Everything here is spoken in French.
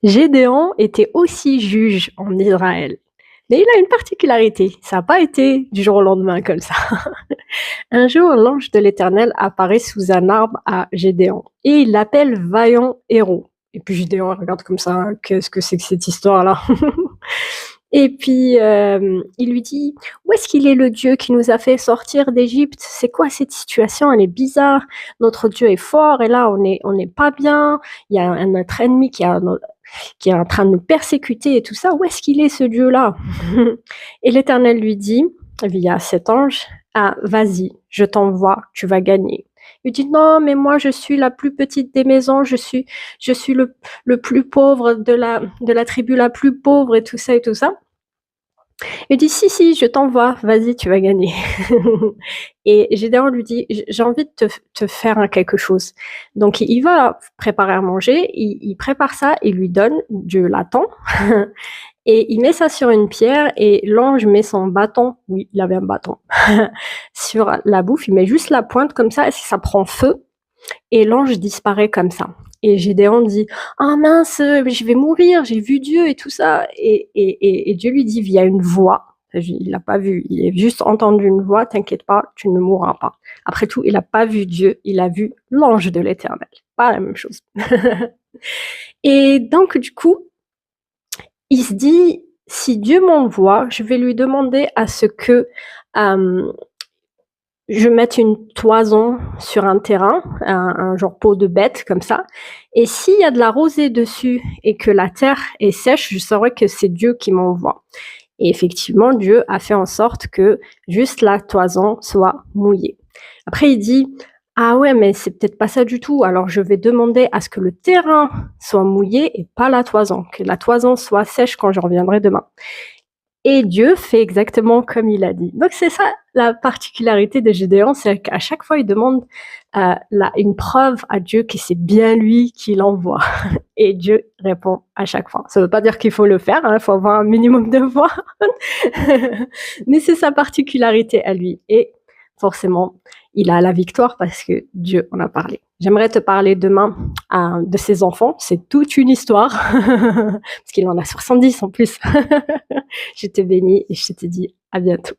Gédéon était aussi juge en Israël. Mais il a une particularité, ça n'a pas été du jour au lendemain comme ça. Un jour, l'ange de l'Éternel apparaît sous un arbre à Gédéon et il l'appelle vaillant héros. Et puis Gédéon regarde comme ça, qu'est-ce que c'est que cette histoire-là? Et puis il lui dit: «Où est-ce qu'il est le Dieu qui nous a fait sortir d'Égypte? C'est quoi cette situation? Elle est bizarre. Notre Dieu est fort et là on n'est pas bien. Il y a notre ennemi qui est en train de nous persécuter et tout ça. Où est-ce qu'il est ce Dieu-là?» Et l'Éternel lui dit via cet ange: «Ah, vas-y, je t'envoie, tu vas gagner». Il dit: «Non, mais moi je suis la plus petite des maisons, je suis le plus pauvre de la tribu la plus pauvre et tout ça et tout ça». Il dit: «Si, si, je t'envoie, vas-y, tu vas gagner». Et Gédéon lui dit: «J'ai envie de te faire quelque chose». Donc il va préparer à manger, il prépare ça, il lui donne, Dieu l'attend et il met ça sur une pierre et l'ange met son bâton, oui, il avait un bâton, sur la bouffe, il met juste la pointe comme ça et ça prend feu et l'ange disparaît comme ça. Et Gédéon dit: «Ah mince, je vais mourir, j'ai vu Dieu et tout ça». Et Dieu lui dit via une voix, il l'a pas vu, il a juste entendu une voix: «T'inquiète pas, tu ne mourras pas». Après tout, il n'a pas vu Dieu, il a vu l'ange de l'Éternel, pas la même chose. Et donc du coup, il se dit: «Si Dieu m'envoie, je vais lui demander à ce que, hem, je mette une toison sur un terrain, un genre peau de bête comme ça, et s'il y a de la rosée dessus et que la terre est sèche, je saurai que c'est Dieu qui m'envoie». Et effectivement, Dieu a fait en sorte que juste la toison soit mouillée. Après, il dit: «Ah ouais, mais c'est peut-être pas ça du tout. Alors je vais demander à ce que le terrain soit mouillé et pas la toison, que la toison soit sèche quand je reviendrai demain». Et Dieu fait exactement comme il a dit. Donc c'est ça la particularité de Gédéon, c'est qu'à chaque fois il demande une preuve à Dieu que c'est bien lui qui l'envoie. Et Dieu répond à chaque fois. Ça ne veut pas dire qu'il faut le faire, il faut avoir un minimum de foi, mais c'est sa particularité à lui. Et forcément, il a la victoire parce que Dieu en a parlé. J'aimerais te parler demain de ses enfants, c'est toute une histoire, parce qu'il en a 70 en plus. Je te bénis et je te dis à bientôt.